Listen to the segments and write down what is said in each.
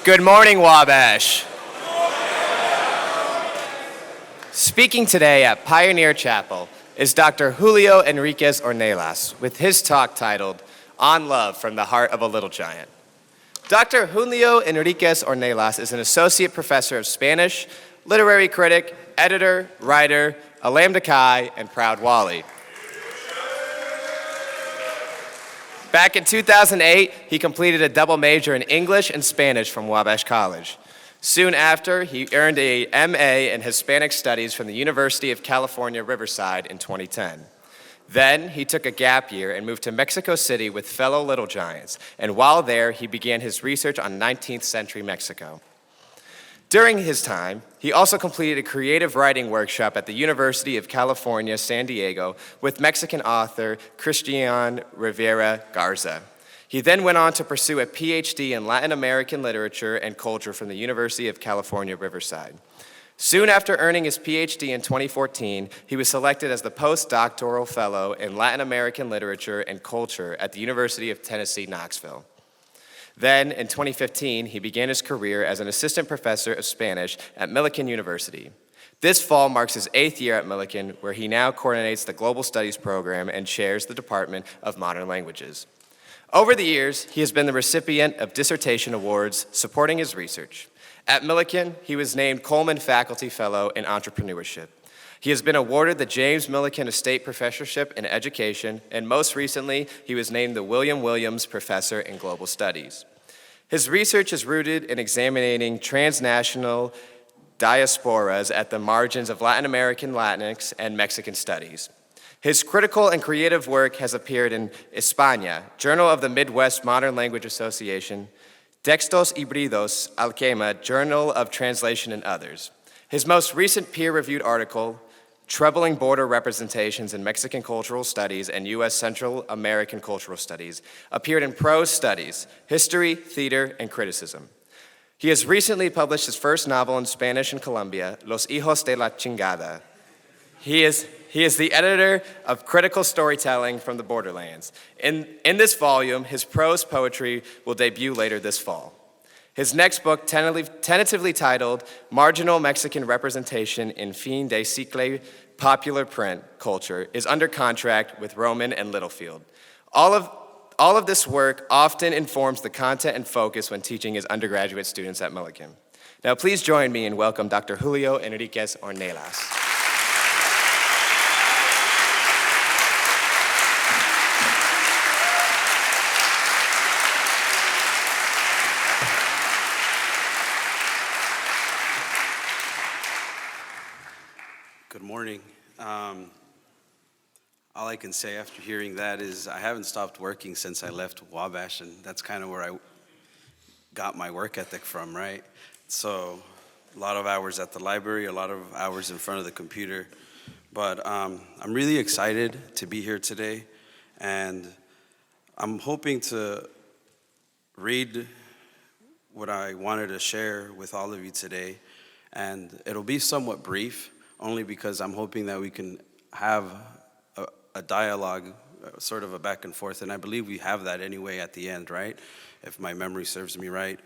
Good morning, Wabash. Speaking today at Pioneer Chapel is Dr. Julio Enríquez-Ornelas with his talk titled, On Love from the Heart of a Little Giant. Dr. Julio Enríquez-Ornelas is an associate professor of Spanish, literary critic, editor, writer, a Lambda Chi, and proud Wally. Back in 2008, he completed a double major in English and Spanish from Wabash College. Soon after, he earned a MA in Hispanic Studies from the University of California, Riverside in 2010. Then, he took a gap year and moved to Mexico City with fellow Little Giants, and while there, he began his research on 19th century Mexico. During his time, he also completed a creative writing workshop at the University of California, San Diego, with Mexican author Christian Rivera Garza. He then went on to pursue a PhD in Latin American literature and culture from the University of California, Riverside. Soon after earning his PhD in 2014, he was selected as the postdoctoral fellow in Latin American literature and culture at the University of Tennessee, Knoxville. Then, in 2015, he began his career as an assistant professor of Spanish at Millikan University. This fall marks his 8th year at Millikan, where he now coordinates the Global Studies program and chairs the Department of Modern Languages. Over the years, he has been the recipient of dissertation awards supporting his research. At Millikan, he was named Coleman Faculty Fellow in Entrepreneurship. He has been awarded the James Millikan Estate Professorship in Education, and most recently, he was named the William Williams Professor in Global Studies. His research is rooted in examining transnational diasporas at the margins of Latin American Latinx and Mexican studies. His critical and creative work has appeared in España, Journal of the Midwest Modern Language Association, Textos Híbridos Alquema, Journal of Translation, and others. His most recent peer-reviewed article, Troubling Border Representations in Mexican Cultural Studies and U.S. Central American Cultural Studies, appeared in Prose Studies, History, Theater, and Criticism. He has recently published his first novel in Spanish in Colombia, Los Hijos de la Chingada. He is the editor of Critical Storytelling from the Borderlands. In this volume, his prose poetry will debut later this fall. His next book, tentatively titled Marginal Mexican Representation in Fin de Siècle Popular Print Culture, is under contract with Rowman and Littlefield. All of this work often informs the content and focus when teaching his undergraduate students at Millikan. Now please join me in welcome Dr. Julio Enríquez-Ornelas. Good morning. All I can say after hearing that is I haven't stopped working since I left Wabash, and that's kind of where I got my work ethic from, right? So a lot of hours at the library, a lot of hours in front of the computer. But I'm really excited to be here today, and I'm hoping to read what I wanted to share with all of you today, and it'll be somewhat brief, only because I'm hoping that we can have a dialogue, sort of a back and forth, and I believe we have that anyway at the end, right? If my memory serves me right.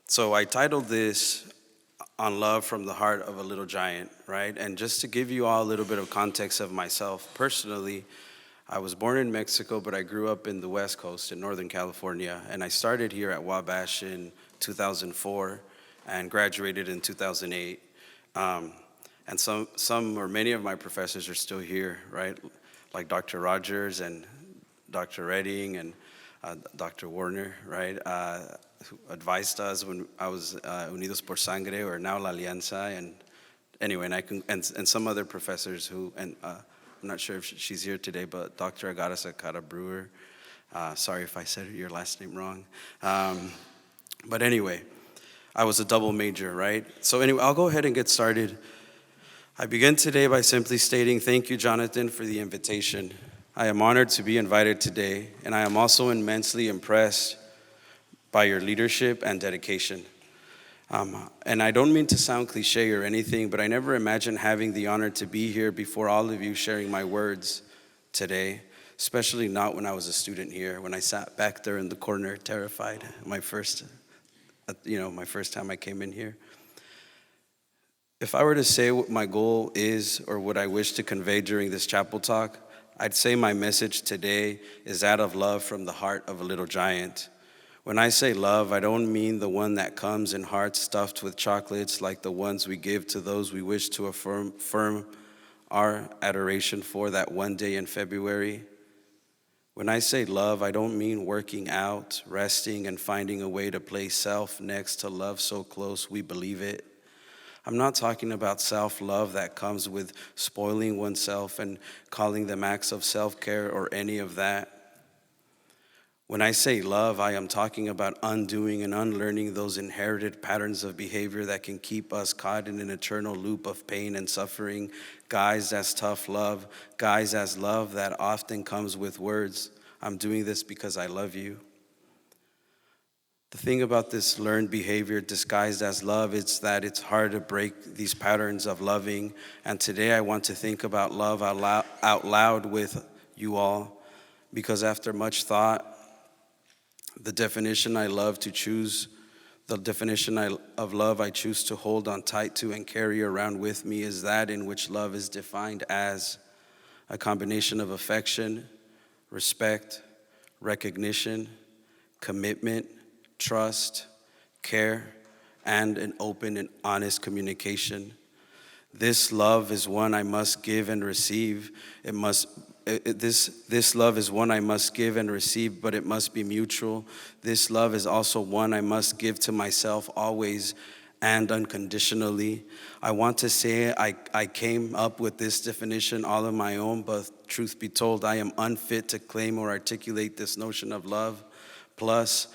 So I titled this, On Love from the Heart of a Little Giant, right? And just to give you all a little bit of context of myself, personally, I was born in Mexico, but I grew up in the West Coast in Northern California, and I started here at Wabash in 2004 and graduated in 2008. And some or many of my professors are still here, right? Like Dr. Rogers and Dr. Redding and Dr. Warner, right? Who advised us when I was Unidos por Sangre, or now La Alianza, and anyway, and some other professors who, and I'm not sure if she's here today, but Dr. Agata Sakata Brewer. Sorry if I said your last name wrong. But anyway, I was a double major, right? So anyway, I'll go ahead and get started. I begin today by simply stating thank you, Jonathan, for the invitation. I am honored to be invited today, and I am also immensely impressed by your leadership and dedication. And I don't mean to sound cliche or anything, but I never imagined having the honor to be here before all of you sharing my words today, especially not when I was a student here, when I sat back there in the corner terrified, my first my first time I came in here. If I were to say what my goal is or what I wish to convey during this chapel talk, I'd say my message today is that of love from the heart of a little giant. When I say love, I don't mean the one that comes in hearts stuffed with chocolates like the ones we give to those we wish to affirm our adoration for that one day in February. When I say love, I don't mean working out, resting, and finding a way to place self next to love so close we believe it. I'm not talking about self-love that comes with spoiling oneself and calling them acts of self-care or any of that. When I say love, I am talking about undoing and unlearning those inherited patterns of behavior that can keep us caught in an eternal loop of pain and suffering, guised as tough love, guised as love that often comes with words. I'm doing this because I love you. The thing about this learned behavior disguised as love is that it's hard to break these patterns of loving. And today I want to think about love out loud with you all, because after much thought, the definition of love I choose to hold on tight to and carry around with me is that in which love is defined as a combination of affection, respect, recognition, commitment, trust, care, and an open and honest communication. This love is one I must give and receive. This love is one I must give and receive, but it must be mutual. This love is also one I must give to myself always and unconditionally. I want to say I came up with this definition all on my own, but truth be told, I am unfit to claim or articulate this notion of love. Plus,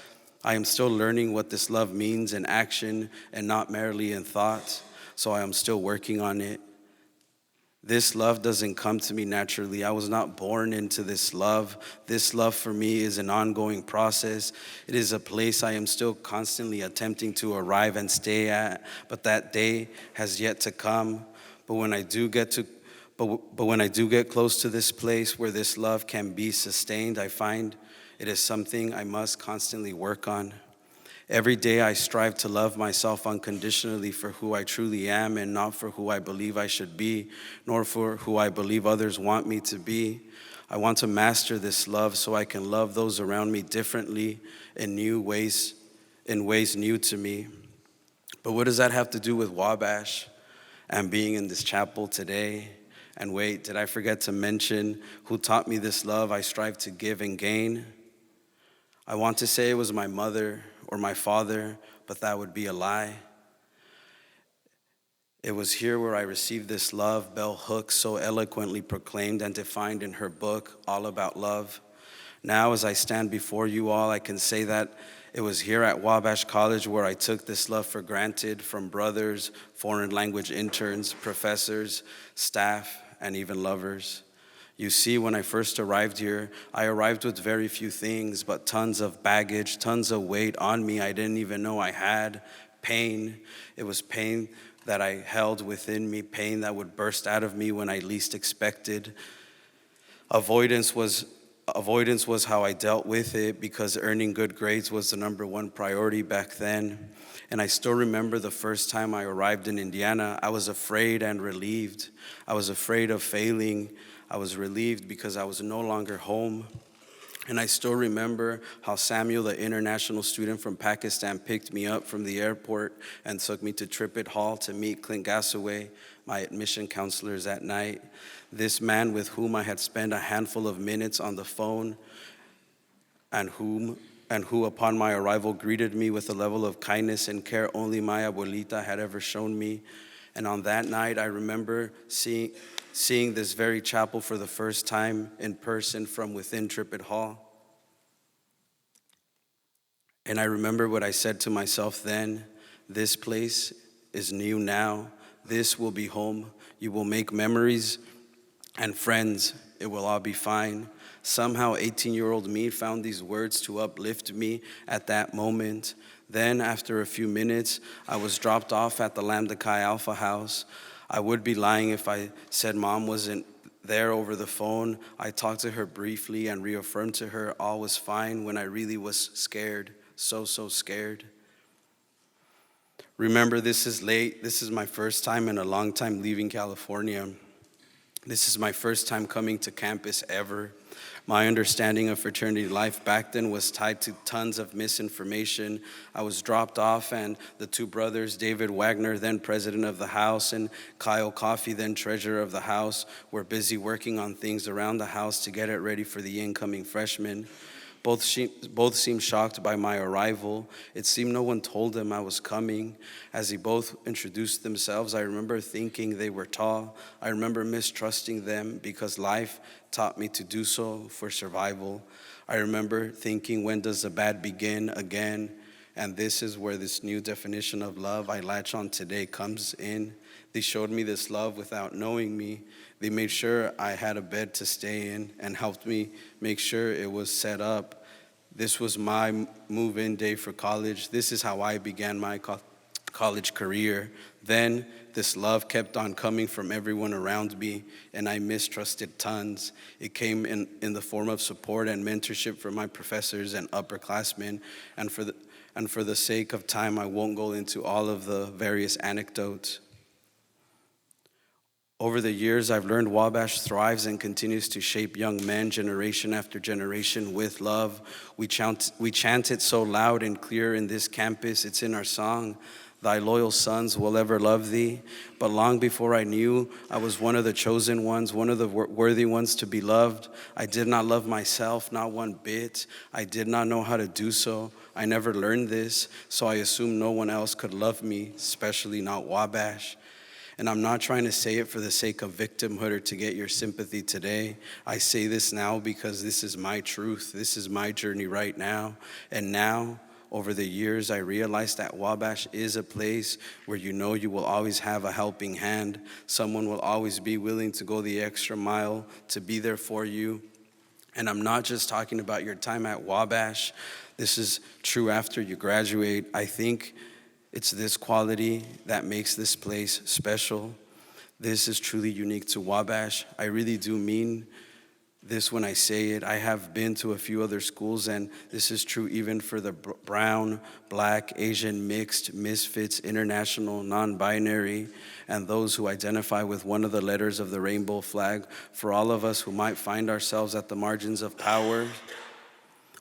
I am still learning what this love means in action and not merely in thought, so I am still working on it. This love doesn't come to me naturally. I was not born into this love. This love for me is an ongoing process. It is a place I am still constantly attempting to arrive and stay at, but that day has yet to come. But when I do get close to this place where this love can be sustained, I find it is something I must constantly work on. Every day I strive to love myself unconditionally for who I truly am and not for who I believe I should be, nor for who I believe others want me to be. I want to master this love so I can love those around me differently in ways new to me. But what does that have to do with Wabash and being in this chapel today? And wait, did I forget to mention who taught me this love I strive to give and gain? I want to say it was my mother or my father, but that would be a lie. It was here where I received this love Bell Hooks so eloquently proclaimed and defined in her book, All About Love. Now, as I stand before you all, I can say that it was here at Wabash College where I took this love for granted from brothers, foreign language interns, professors, staff, and even lovers. You see, when I first arrived here, I arrived with very few things, but tons of baggage, tons of weight on me I didn't even know I had. Pain. It was pain that I held within me, pain that would burst out of me when I least expected. Avoidance was how I dealt with it because earning good grades was the number one priority back then. And I still remember the first time I arrived in Indiana, I was afraid and relieved. I was afraid of failing. I was relieved because I was no longer home. And I still remember how Samuel, the international student from Pakistan, picked me up from the airport and took me to Trippett Hall to meet Clint Gassaway, my admission counselors that night. This man with whom I had spent a handful of minutes on the phone and who upon my arrival greeted me with a level of kindness and care only my abuelita had ever shown me. And on that night, I remember seeing this very chapel for the first time in person from within Trippett Hall. And I remember what I said to myself then: this place is new now. This will be home. You will make memories and friends. It will all be fine. Somehow 18-year-old me found these words to uplift me at that moment. Then, after a few minutes, I was dropped off at the Lambda Chi Alpha house. I would be lying if I said Mom wasn't there over the phone. I talked to her briefly and reaffirmed to her all was fine when I really was scared, so scared. Remember, this is late. This is my first time in a long time leaving California. This is my first time coming to campus ever. My understanding of fraternity life back then was tied to tons of misinformation. I was dropped off, and the two brothers, David Wagner, then president of the house, and Kyle Coffey, then treasurer of the house, were busy working on things around the house to get it ready for the incoming freshmen. Both seemed shocked by my arrival. It seemed no one told them I was coming. As they both introduced themselves, I remember thinking they were tall. I remember mistrusting them because life taught me to do so for survival. I remember thinking, when does the bad begin again? And this is where this new definition of love I latch on today comes in. They showed me this love without knowing me. They made sure I had a bed to stay in and helped me make sure it was set up. This was my move-in day for college. This is how I began my college career. Then this love kept on coming from everyone around me, and I mistrusted tons. It came in the form of support and mentorship from my professors and upperclassmen. And for the sake of time, I won't go into all of the various anecdotes. Over the years, I've learned Wabash thrives and continues to shape young men generation after generation with love. We chant it so loud and clear in this campus. It's in our song, "Thy loyal sons will ever love thee." But long before I knew I was one of the chosen ones, one of the worthy ones to be loved, I did not love myself, not one bit. I did not know how to do so. I never learned this, so I assumed no one else could love me, especially not Wabash. And I'm not trying to say it for the sake of victimhood or to get your sympathy today. I say this now because this is my truth. This is my journey right now. And now, over the years, I realized that Wabash is a place where you know you will always have a helping hand. Someone will always be willing to go the extra mile to be there for you. And I'm not just talking about your time at Wabash. This is true after you graduate. I think it's this quality that makes this place special. This is truly unique to Wabash. I really do mean this when I say it. I have been to a few other schools, and this is true even for the brown, black, Asian, mixed, misfits, international, non-binary, and those who identify with one of the letters of the rainbow flag. For all of us who might find ourselves at the margins of power,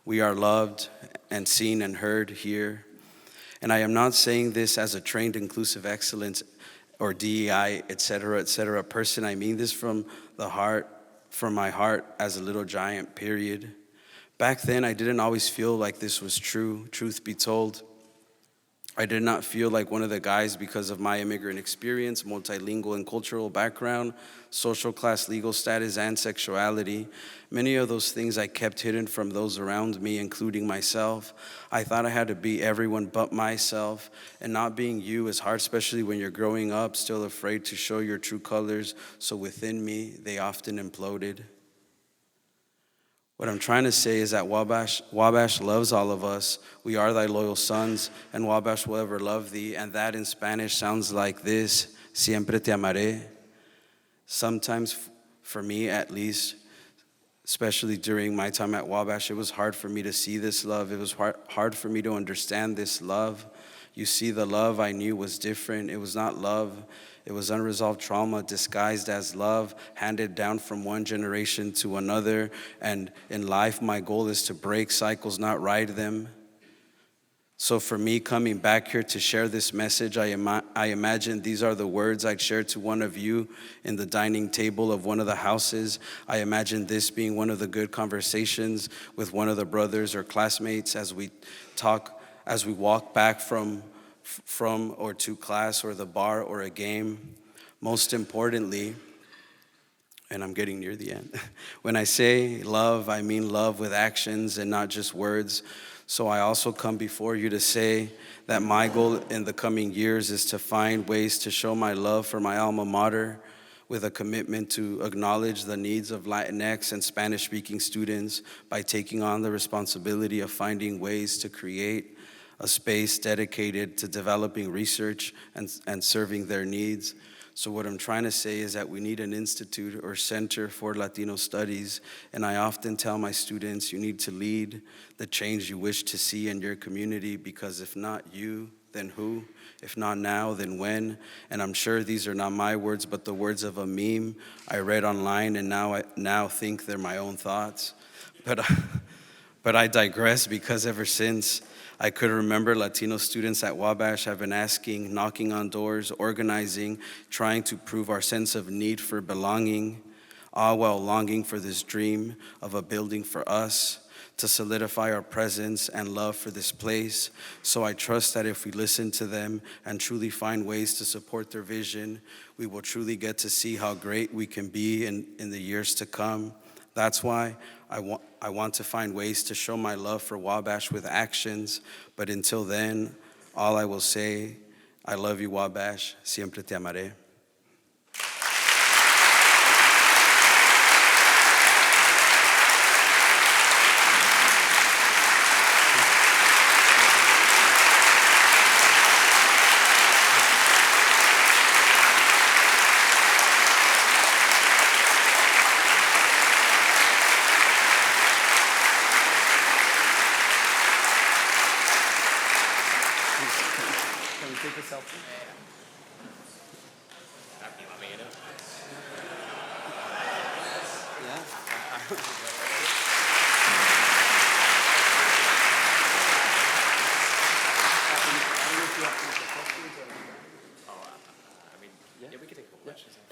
we are loved and seen and heard here. And I am not saying this as a trained inclusive excellence or DEI, et cetera, person. I mean this from the heart, from my heart as a little giant, period. Back then, I didn't always feel like this was true, truth be told. I did not feel like one of the guys because of my immigrant experience, multilingual and cultural background, social class, legal status, and sexuality. Many of those things I kept hidden from those around me, including myself. I thought I had to be everyone but myself, and not being you is hard, especially when you're growing up, still afraid to show your true colors. So within me, they often imploded. What I'm trying to say is that Wabash loves all of us. We are thy loyal sons, and Wabash will ever love thee. And that in Spanish sounds like this: siempre te amaré. Sometimes, for me at least, especially during my time at Wabash, it was hard for me to see this love. It was hard for me to understand this love. You see, the love I knew was different. It was not love. It was unresolved trauma disguised as love, handed down from one generation to another. And in life, my goal is to break cycles, not ride them. So for me, coming back here to share this message, I imagine these are the words I'd share to one of you in the dining table of one of the houses. I imagine this being one of the good conversations with one of the brothers or classmates as we walk back from or to class or the bar or a game. Most importantly, and I'm getting near the end, when I say love, I mean love with actions and not just words. So I also come before you to say that my goal in the coming years is to find ways to show my love for my alma mater with a commitment to acknowledge the needs of Latinx and Spanish-speaking students by taking on the responsibility of finding ways to create a space dedicated to developing research and serving their needs. So what I'm trying to say is that we need an institute or center for Latino studies, and I often tell my students, you need to lead the change you wish to see in your community, because if not you, then who? If not now, then when? And I'm sure these are not my words, but the words of a meme I read online, and now think they're my own thoughts. But I digress, because ever since I could remember, Latino students at Wabash have been asking, knocking on doors, organizing, trying to prove our sense of need for belonging, all while longing for this dream of a building for us, to solidify our presence and love for this place. So I trust that if we listen to them and truly find ways to support their vision, we will truly get to see how great we can be in the years to come. That's why I want to find ways to show my love for Wabash with actions. But until then, all I will say, I love you, Wabash. Siempre te amaré. Can we take a selfie?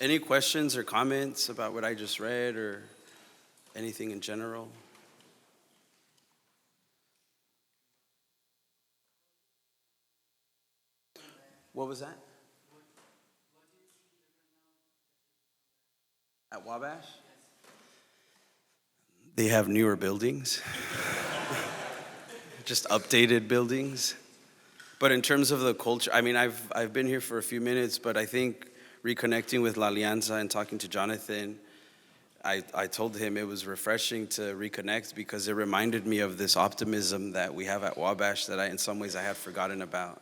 Any questions or comments about what I just read, or anything in general? What was that? At Wabash? They have newer buildings, just updated buildings. But in terms of the culture, I mean, I've been here for a few minutes, but I think reconnecting with La Alianza and talking to Jonathan, I told him it was refreshing to reconnect, because it reminded me of this optimism that we have at Wabash that in some ways I had forgotten about.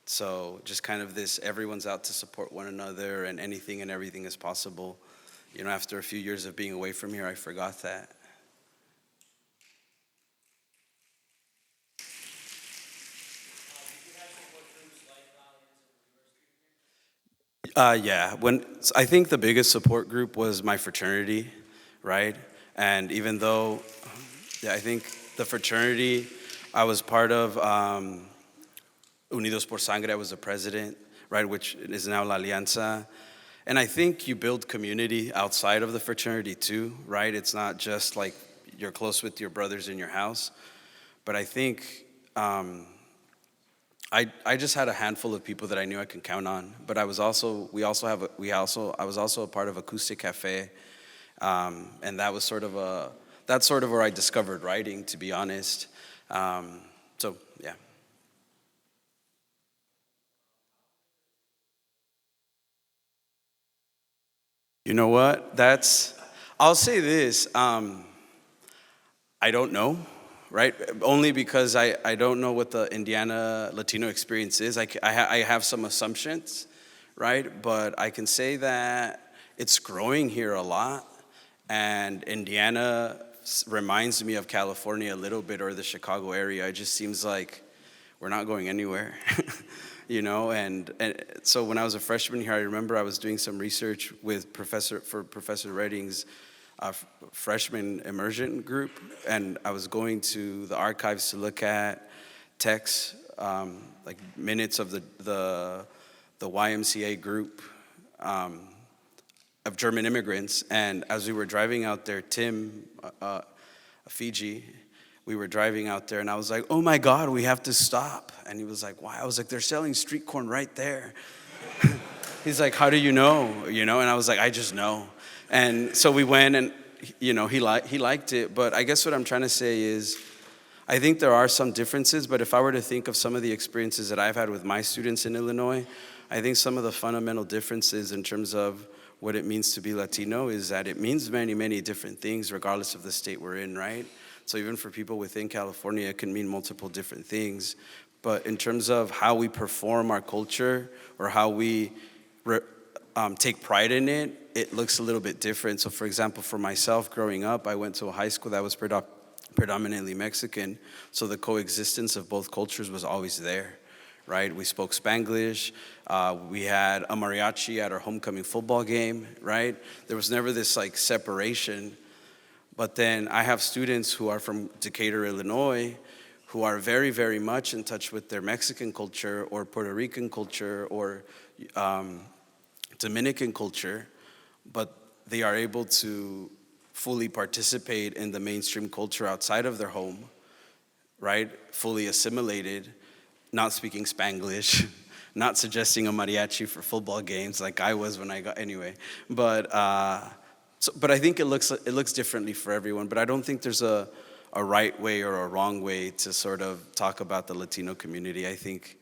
So just kind of this, everyone's out to support one another, and anything and everything is possible. You know, after a few years of being away from here, I forgot that. Yeah, I think the biggest support group was my fraternity, right? And even though, I think the fraternity I was part of, Unidos por Sangre, I was the president, right, which is now La Alianza. And I think you build community outside of the fraternity too, right? It's not just like you're close with your brothers in your house, but I think I just had a handful of people that I knew I could count on. But I was also a part of Acoustic Cafe, and that's sort of where I discovered writing, to be honest. So yeah. You know what? I'll say this. I don't know, right? Only because I don't know what the Indiana Latino experience is. I have some assumptions, right? But I can say that it's growing here a lot. And Indiana reminds me of California a little bit, or the Chicago area. It just seems like we're not going anywhere. You know, and so when I was a freshman here, I remember I was doing some research with Professor Redding's freshman immersion group, and I was going to the archives to look at texts, like minutes of the YMCA group of German immigrants. And as we were driving out there, Tim, Fiji, we were driving out there, and I was like, oh my God, we have to stop. And he was like, why? I was like, they're selling street corn right there. He's like, how do you know? You know, and I was like, I just know. And so we went, and you know, he liked it. But I guess what I'm trying to say is, I think there are some differences, but if I were to think of some of the experiences that I've had with my students in Illinois, I think some of the fundamental differences in terms of what it means to be Latino is that it means many, many different things regardless of the state we're in, right? So even for people within California, it can mean multiple different things. But in terms of how we perform our culture, or how we take pride in it, it looks a little bit different. So for example, for myself growing up, I went to a high school that was predominantly Mexican. So the coexistence of both cultures was always there, right? We spoke Spanglish. We had a mariachi at our homecoming football game, right? There was never this like separation. But then I have students who are from Decatur, Illinois, who are very, very much in touch with their Mexican culture or Puerto Rican culture or Dominican culture, but they are able to fully participate in the mainstream culture outside of their home, right? Fully assimilated, not speaking Spanglish, not suggesting a mariachi for football games like I was when I got, anyway. But I think it looks differently for everyone, but I don't think there's a right way or a wrong way to sort of talk about the Latino community. I think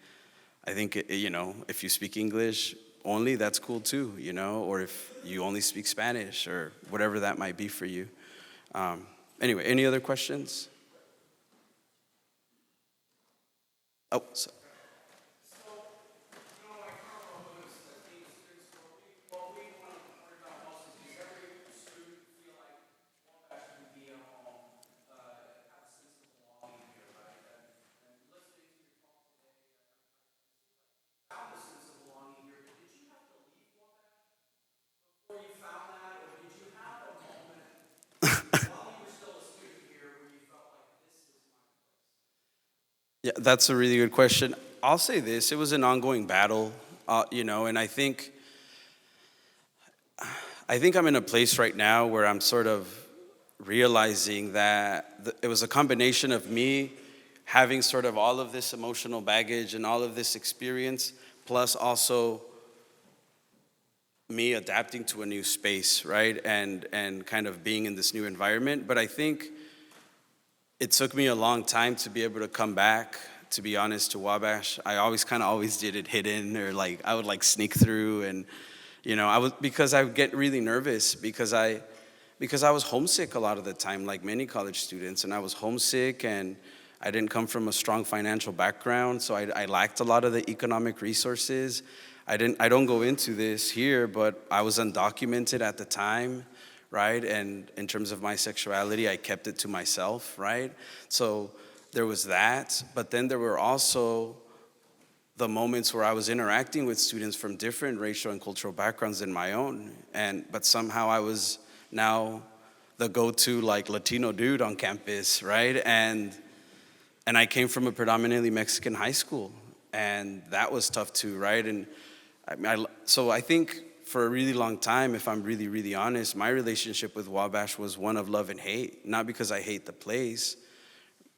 if you speak English only, that's cool too, or if you only speak Spanish or whatever that might be for you. Anyway, any other questions? Oh, sorry. Yeah, that's a really good question. I'll say this: it was an ongoing battle, and I think I'm in a place right now where I'm sort of realizing that it was a combination of me having sort of all of this emotional baggage and all of this experience, plus also me adapting to a new space, right? And kind of being in this new environment. But I think it took me a long time to be able to come back, to be honest, to Wabash. I always did it hidden, or like I would like sneak through, and because I would get really nervous because I was homesick a lot of the time, like many college students, and I was homesick, and I didn't come from a strong financial background, so I lacked a lot of the economic resources. I don't go into this here, but I was undocumented at the time, right? And in terms of my sexuality, I kept it to myself, right? So there was that, but then there were also the moments where I was interacting with students from different racial and cultural backgrounds than my own, but somehow I was now the go-to like Latino dude on campus, right? And I came from a predominantly Mexican high school, and that was tough too, right? And so I think for a really long time, if I'm really, really honest, my relationship with Wabash was one of love and hate. Not because I hate the place,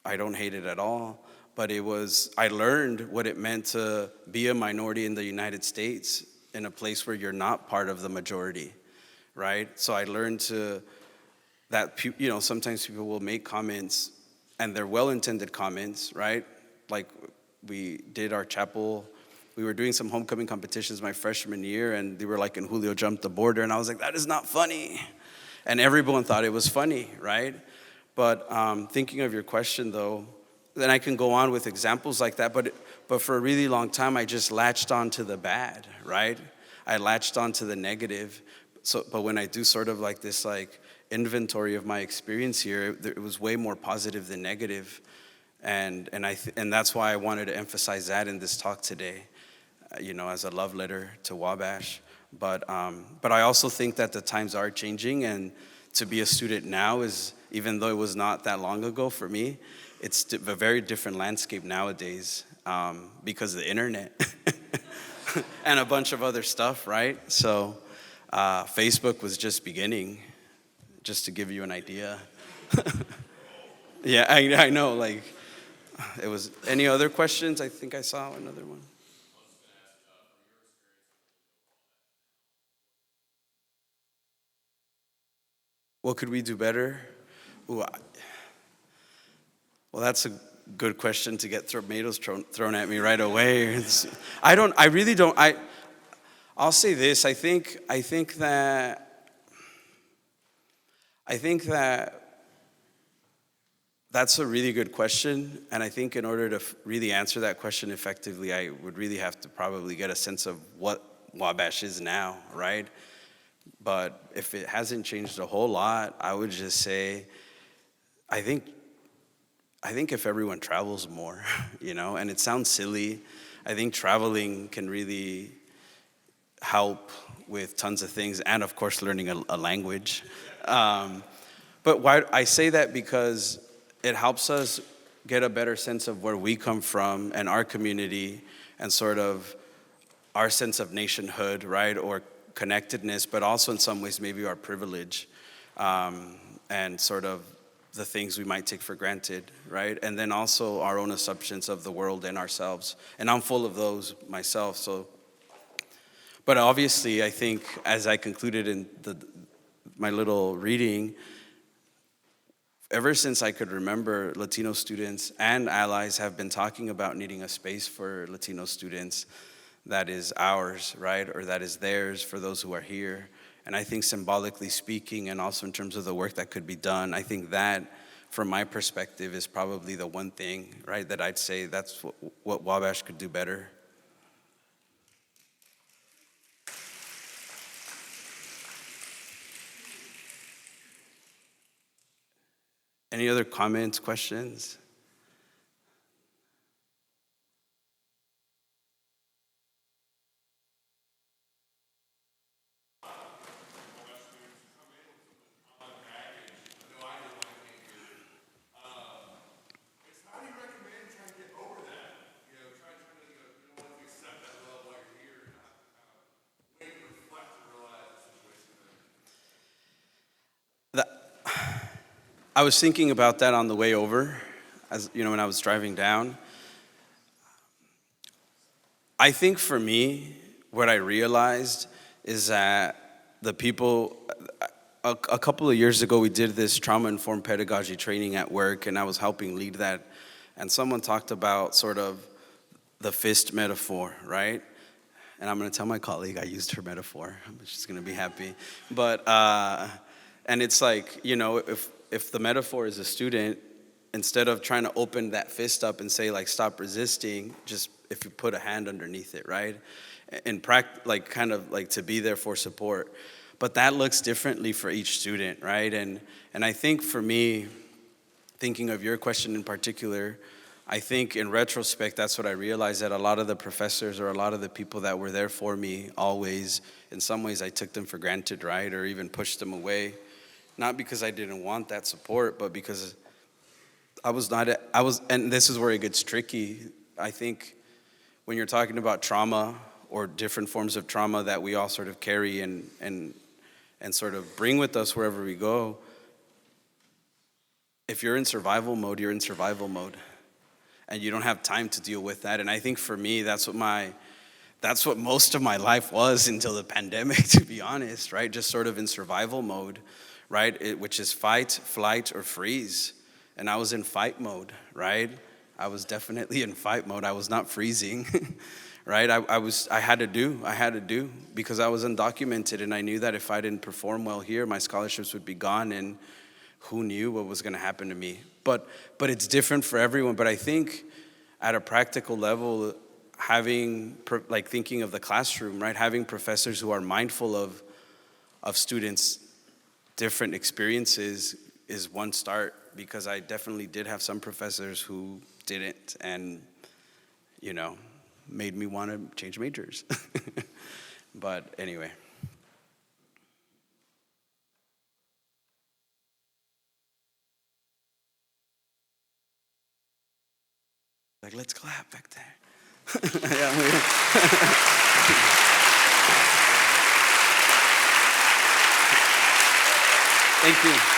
I don't hate it at all, but I learned what it meant to be a minority in the United States in a place where you're not part of the majority, right? So I learned that sometimes people will make comments, and they're well-intended comments, right? Like we did our chapel. We were doing some homecoming competitions my freshman year, and they were like, and Julio jumped the border, and I was like, that is not funny. And everyone thought it was funny, right? But thinking of your question, though, then I can go on with examples like that, but for a really long time, I just latched on to the bad, right? I latched on to the negative. But when I do sort of like this like inventory of my experience here, it was way more positive than negative. And that's why I wanted to emphasize that in this talk today. As a love letter to Wabash. But I also think that the times are changing, and to be a student now is, even though it was not that long ago for me, it's a very different landscape nowadays because of the internet and a bunch of other stuff, right? So Facebook was just beginning, just to give you an idea. Yeah, I know, like, it was, any other questions? I think I saw another one. What could we do better? Well, that's a good question to get tomatoes thrown at me right away. I really don't. I'll say this. I think that that's a really good question, and I think in order to really answer that question effectively, I would really have to probably get a sense of what Wabash is now, right? But if it hasn't changed a whole lot, I would just say, I think if everyone travels more, and it sounds silly, I think traveling can really help with tons of things, and of course learning a language. But why I say that because it helps us get a better sense of where we come from and our community and sort of our sense of nationhood, right, or connectedness, but also in some ways maybe our privilege, and sort of the things we might take for granted, right? And then also our own assumptions of the world and ourselves. And I'm full of those myself, so. But obviously, I think as I concluded in my little reading, ever since I could remember, Latino students and allies have been talking about needing a space for Latino students that is ours, right? Or that is theirs for those who are here. And I think symbolically speaking, and also in terms of the work that could be done, I think that, from my perspective, is probably the one thing, right, that I'd say that's what Wabash could do better. Any other comments, questions? I was thinking about that on the way over, as you know, when I was driving down. I think for me, what I realized is that the people, a couple of years ago, we did this trauma-informed pedagogy training at work, and I was helping lead that. And someone talked about sort of the fist metaphor, right? And I'm going to tell my colleague I used her metaphor. She's going to be happy. But, and it's like, you know, if the metaphor is a student, instead of trying to open that fist up and say, like, stop resisting, just if you put a hand underneath it, right? And like kind of like to be there for support. But that looks differently for each student, right? And I think for me, thinking of your question in particular, I think in retrospect, that's what I realized, that a lot of the professors or a lot of the people that were there for me always, in some ways I took them for granted, right? Or even pushed them away. Not because I didn't want that support, but because and this is where it gets tricky. I think when you're talking about trauma or different forms of trauma that we all sort of carry and sort of bring with us wherever we go, if you're in survival mode, you're in survival mode. And you don't have time to deal with that. And I think for me, that's what most of my life was until the pandemic, to be honest, right? Just sort of in survival mode, right? Which is fight, flight, or freeze. And I was in fight mode, right? I was definitely in fight mode. I was not freezing, right? I had to do because I was undocumented, and I knew that if I didn't perform well here, my scholarships would be gone, and who knew what was going to happen to me? But it's different for everyone. But I think at a practical level, thinking of the classroom, right? Having professors who are mindful of students' different experiences is one start, because I definitely did have some professors who didn't, and, you know, made me want to change majors. But anyway. Like, let's clap back there. Thank you.